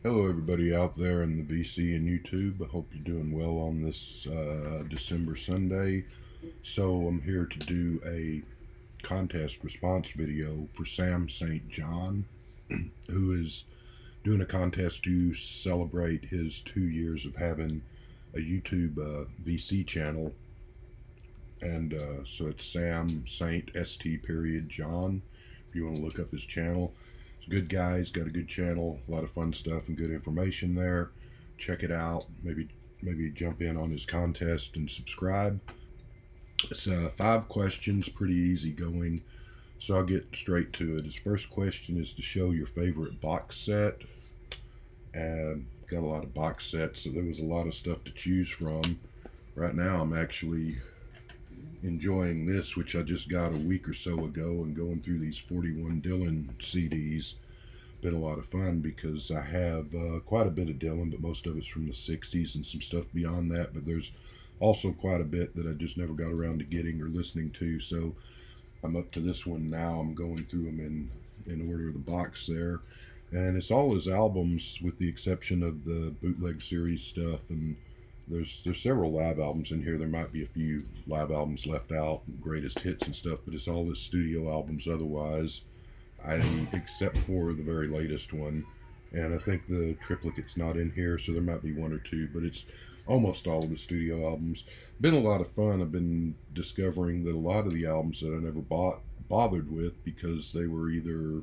Hello, everybody out there in the VC and YouTube. I hope you're doing well on this December Sunday. So, I'm here to do a contest response video for Sam St. John, who is doing a contest to celebrate his 2 years of having a YouTube VC channel. And so it's Sam St. St. period John, if you want to look up his channel. He's a good guy. He's got a good channel, a lot of fun stuff and good information there. Check it out. Maybe jump in on his contest and subscribe. It's 5 questions, pretty easy going. So I'll get straight to it. His first question is to show your favorite box set. And got a lot of box sets, so there was a lot of stuff to choose from. Right now, I'm actually enjoying this, which I just got a week or so ago, and going through these 41 Dylan CDs. Been a lot of fun because I have quite a bit of Dylan, but most of it's from the 60s and some stuff beyond that. But there's also quite a bit that I just never got around to getting or listening to. So I'm up to this one now. I'm going through them in order of the box there. And it's all his albums with the exception of the bootleg series stuff, and there's several live albums in here. There might be a few live albums left out, greatest hits and stuff, but it's all his studio albums otherwise. I except for the very latest one, and I think the triplicate's not in here, so there might be one or two, but it's almost all of the studio albums. Been a lot of fun. I've been discovering that a lot of the albums that I never bothered with because they were either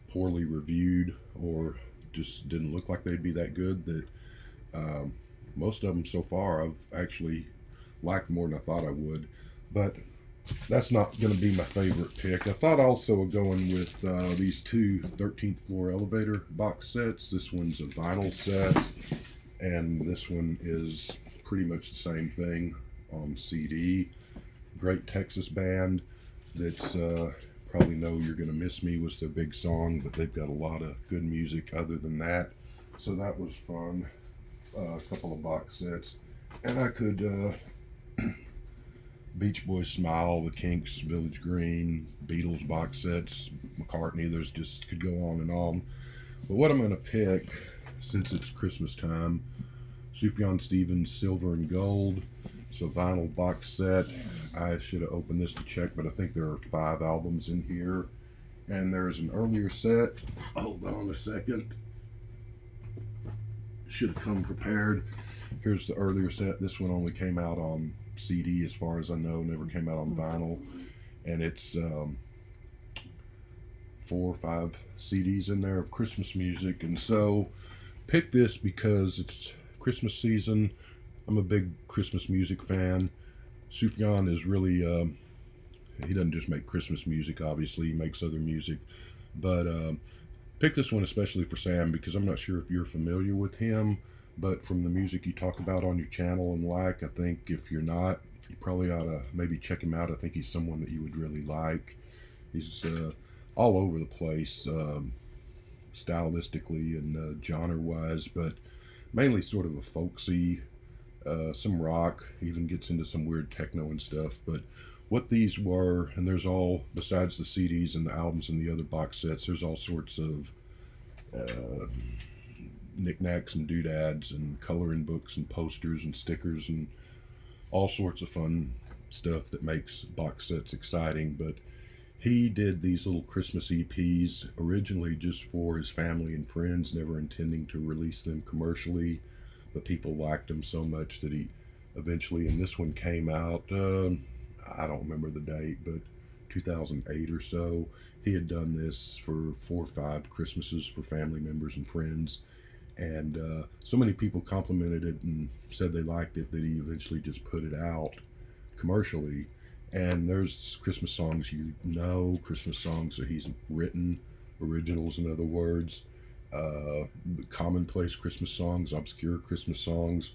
poorly reviewed or just didn't look like they'd be that good, that um, most of them so far I've actually liked more than I thought I would. But that's not going to be my favorite pick. I thought also of going with these two 13th Floor Elevator box sets. This one's a vinyl set, and this one is pretty much the same thing on CD. Great Texas band that's probably know You're Gonna Miss Me was their big song, but they've got a lot of good music other than that. So that was fun. A couple of box sets. And I could Beach Boys Smile, The Kinks, Village Green, Beatles box sets, McCartney. There's just could go on and on. But what I'm going to pick, since it's Christmas time, Sufjan Stevens Silver and Gold. It's a vinyl box set. I should have opened this to check, but I think there are 5 albums in here. And there's an earlier set. Hold on a second. Should have come prepared. Here's the earlier set. This one only came out on CD, as far as I know. Never came out on vinyl, and it's 4 or 5 CDs in there of Christmas music. And so, pick this because it's Christmas season. I'm a big Christmas music fan. Sufjan is really he doesn't just make Christmas music. Obviously, he makes other music, but pick this one especially for Sam because I'm not sure if you're familiar with him, but from the music you talk about on your channel and like, I think if you're not, you probably ought to maybe check him out. I think he's someone that you would really like. He's all over the place, stylistically and genre-wise, but mainly sort of a folksy, some rock, even gets into some weird techno and stuff. But what these were, and there's all, besides the CDs and the albums and the other box sets, there's all sorts of uh, knickknacks and doodads and coloring books and posters and stickers and all sorts of fun stuff that makes box sets exciting. But he did these little Christmas EPs originally just for his family and friends, never intending to release them commercially. But people liked them so much that he eventually, and this one came out, I don't remember the date, but 2008 or so. He had done this for 4 or 5 Christmases for family members and friends, and so many people complimented it and said they liked it that he eventually just put it out commercially. And there's Christmas songs, Christmas songs that he's written, originals in other words, commonplace Christmas songs, obscure Christmas songs,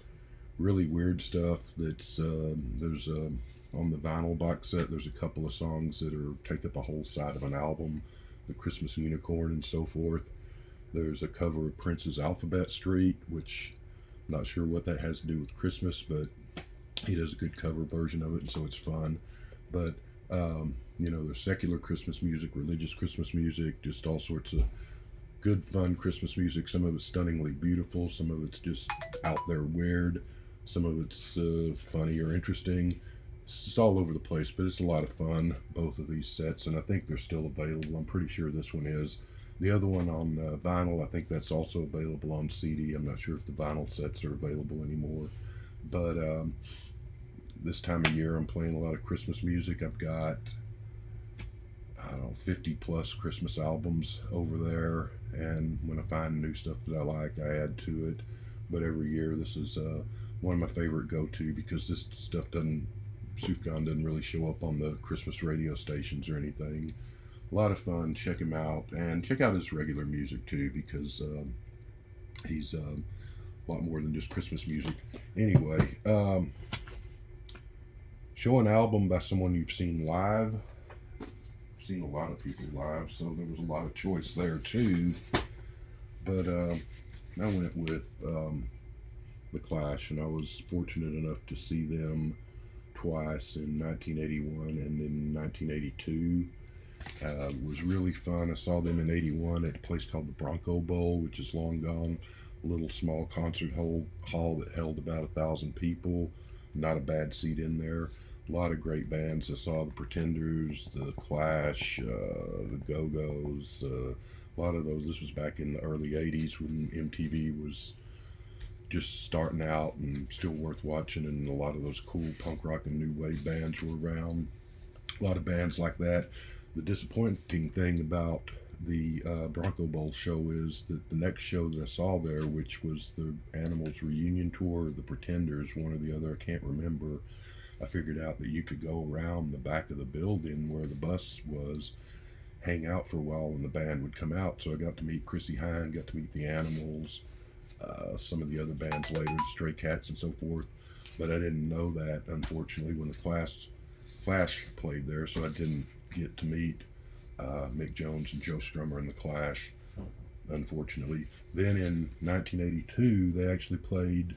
really weird stuff. That's there's on the vinyl box set. There's a couple of songs that are take up a whole side of an album, the Christmas Unicorn and so forth. There's a cover of Prince's Alphabet Street, which I'm not sure what that has to do with Christmas, but he does a good cover version of it, and so it's fun. But there's secular Christmas music, religious Christmas music, just all sorts of good, fun Christmas music. Some of it's stunningly beautiful. Some of it's just out there weird. Some of it's funny or interesting. It's all over the place, but it's a lot of fun, both of these sets, and I think they're still available. I'm pretty sure this one is. The other one on vinyl, I think that's also available on CD. I'm not sure if the vinyl sets are available anymore. But this time of year, I'm playing a lot of Christmas music. I've got, I don't know, 50 plus Christmas albums over there. And when I find new stuff that I like, I add to it. But every year, this is one of my favorite go-to, because this stuff doesn't, Sufjan doesn't really show up on the Christmas radio stations or anything. A lot of fun. Check him out, and check out his regular music too, because he's a lot more than just Christmas music. Anyway, show an album by someone you've seen live. I've seen a lot of people live, so there was a lot of choice there too. But I went with The Clash, and I was fortunate enough to see them twice, in 1981 and in 1982. It was really fun. I saw them in 81 at a place called the Bronco Bowl, which is long gone. A little small concert hall that held about 1,000 people. Not a bad seat in there. A lot of great bands. I saw the Pretenders, the Clash, the Go-Go's, a lot of those. This was back in the early 80s when MTV was just starting out and still worth watching, and a lot of those cool punk rock and new wave bands were around. A lot of bands like that. The disappointing thing about the Bronco Bowl show is that the next show that I saw there, which was the Animals reunion tour, the Pretenders, one or the other, I can't remember, I figured out that you could go around the back of the building where the bus was, hang out for a while, and the band would come out. So I got to meet Chrissie Hynde, got to meet the Animals, some of the other bands later, the Stray Cats and so forth. But I didn't know that, unfortunately, when the Clash played there, so I didn't get to meet Mick Jones and Joe Strummer and the Clash, unfortunately. Then in 1982, they actually played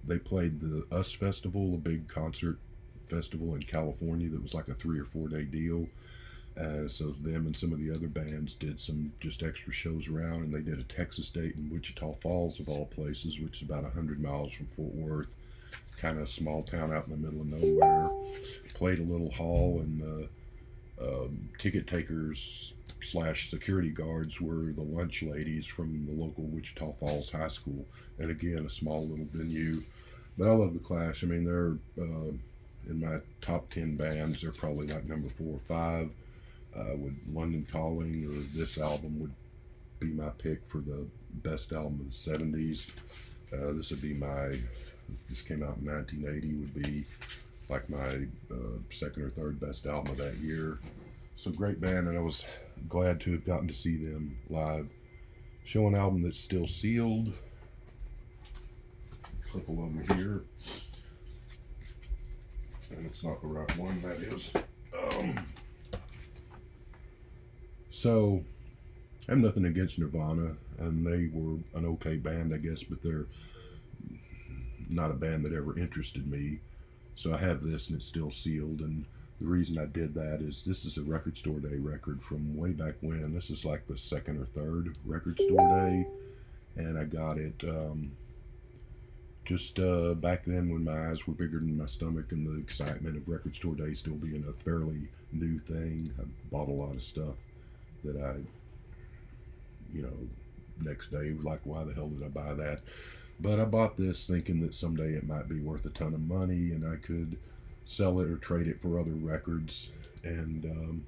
the US Festival, a big concert festival in California that was like a 3 or 4 day deal. So them and some of the other bands did some just extra shows around, and they did a Texas date in Wichita Falls, of all places, which is about 100 miles from Fort Worth, kind of a small town out in the middle of nowhere. Played a little hall, and the ticket takers / security guards were the lunch ladies from the local Wichita Falls High School. And again, a small little venue. But I love the Clash. I mean, they're in my top 10 bands. They're probably like number 4 or 5. With London Calling or this album would be my pick for the best album of the 70s. This came out in 1980, would be like my second or third best album of that year. So great band, and I was glad to have gotten to see them live. Show an album that's still sealed. A couple over here. And it's not the right one, that is. So, I have nothing against Nirvana, and they were an okay band, I guess, but they're not a band that ever interested me. So I have this, and it's still sealed, and the reason I did that is this is a Record Store Day record from way back when. This is like the second or third Record Store Day, and I got it just back then when my eyes were bigger than my stomach, and the excitement of Record Store Day still being a fairly new thing. I bought a lot of stuff that I, next day was like, why the hell did I buy that? But I bought this thinking that someday it might be worth a ton of money, and I could sell it or trade it for other records. And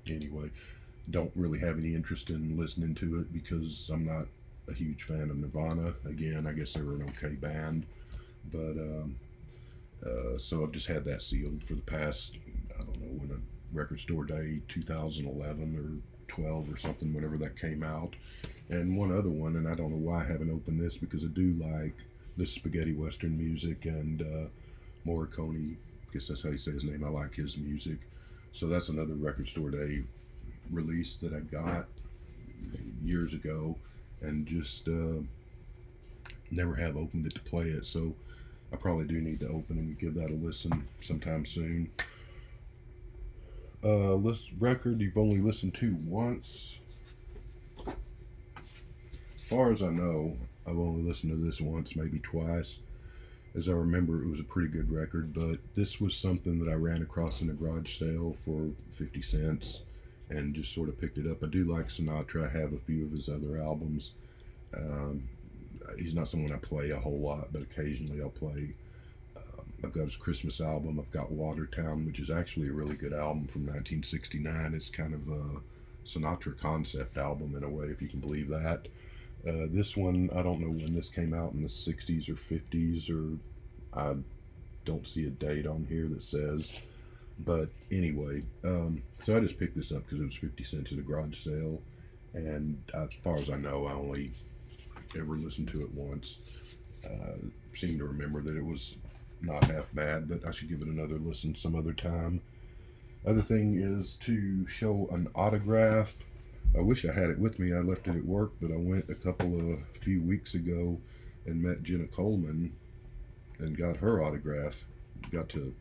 anyway, don't really have any interest in listening to it because I'm not a huge fan of Nirvana. Again, I guess they were an okay band, but so I've just had that sealed for the past, I don't know, when a Record Store Day 2011 or 12 or something, whenever that came out. And one other one, and I don't know why I haven't opened this, because I do like this spaghetti western music, and Morricone, I guess that's how you say his name, I like his music. So that's another Record Store Day release that I got years ago, and just never have opened it to play it. So I probably do need to open and give that a listen sometime soon. This record you've only listened to once. far as I know, I've only listened to this once, maybe twice. As I remember, it was a pretty good record, but this was something that I ran across in a garage sale for 50 cents and just sort of picked it up. I do like Sinatra. I have a few of his other albums. Um, he's not someone I play a whole lot, but occasionally I'll play. I've got his Christmas album. I've got Watertown, which is actually a really good album from 1969. It's kind of a Sinatra concept album in a way, if you can believe that. This one, I don't know when this came out, in the 60s or 50s, or I don't see a date on here that says. But anyway, so I just picked this up because it was 50 cents at a garage sale. And as far as I know, I only ever listened to it once. Seem to remember that it was not half bad, but I should give it another listen some other time. Other thing is to show an autograph. I wish I had it with me. I left it at work, but I went a few weeks ago and met Jenna Coleman and got her autograph. Got to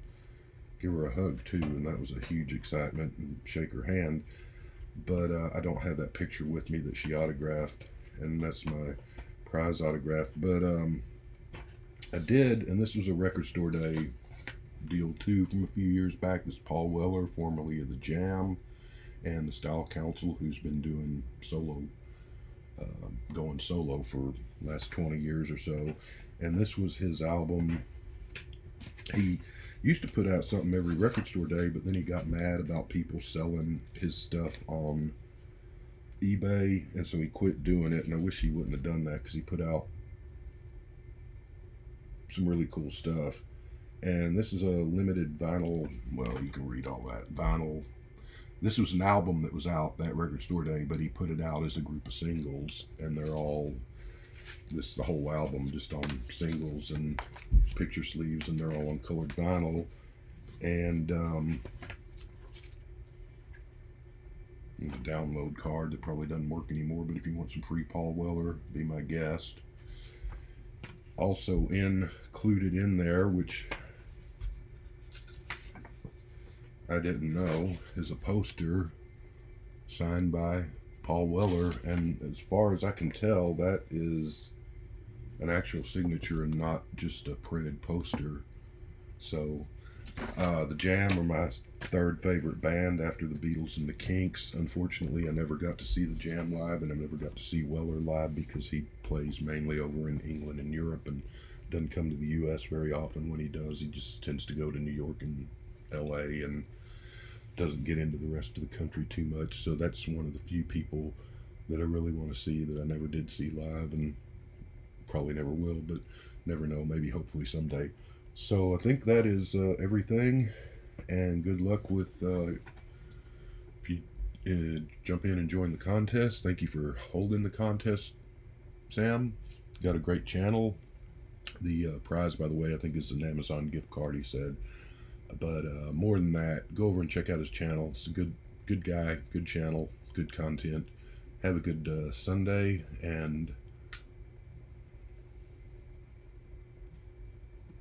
give her a hug too, and that was a huge excitement, and shake her hand. But I don't have that picture with me that she autographed, and that's my prize autograph. But I did, and this was a Record Store Day deal too from a few years back. This is Paul Weller, formerly of the Jam and the Style Council, who's been doing going solo for the last 20 years or so. And this was his album. He used to put out something every Record Store Day, but then he got mad about people selling his stuff on eBay, and so he quit doing it. And I wish he wouldn't have done that, because he put out some really cool stuff. And this is a limited vinyl, well, you can read all that, vinyl. This was an album that was out that Record Store Day, but he put it out as a group of singles, and they're all, the whole album just on singles and picture sleeves, and they're all on colored vinyl. And the download card that probably doesn't work anymore, but if you want some free Paul Weller, be my guest. Also included in there, which I didn't know, is a poster signed by Paul Weller, and as far as I can tell, that is an actual signature and not just a printed poster. So the Jam are my third favorite band after the Beatles and the Kinks. Unfortunately, I never got to see the Jam live, and I never got to see Weller live because he plays mainly over in England and Europe and doesn't come to the U.S. very often. When he does, he just tends to go to New York and L.A. and doesn't get into the rest of the country too much. So that's one of the few people that I really want to see that I never did see live, and probably never will, but never know, maybe hopefully someday. So I think that is everything, and good luck with if you jump in and join the contest. Thank you for holding the contest, Sam. Got a great channel. The prize, by the way, I think is an Amazon gift card, he said. But more than that, go over and check out his channel. It's a good guy, good channel, good content. Have a good Sunday, and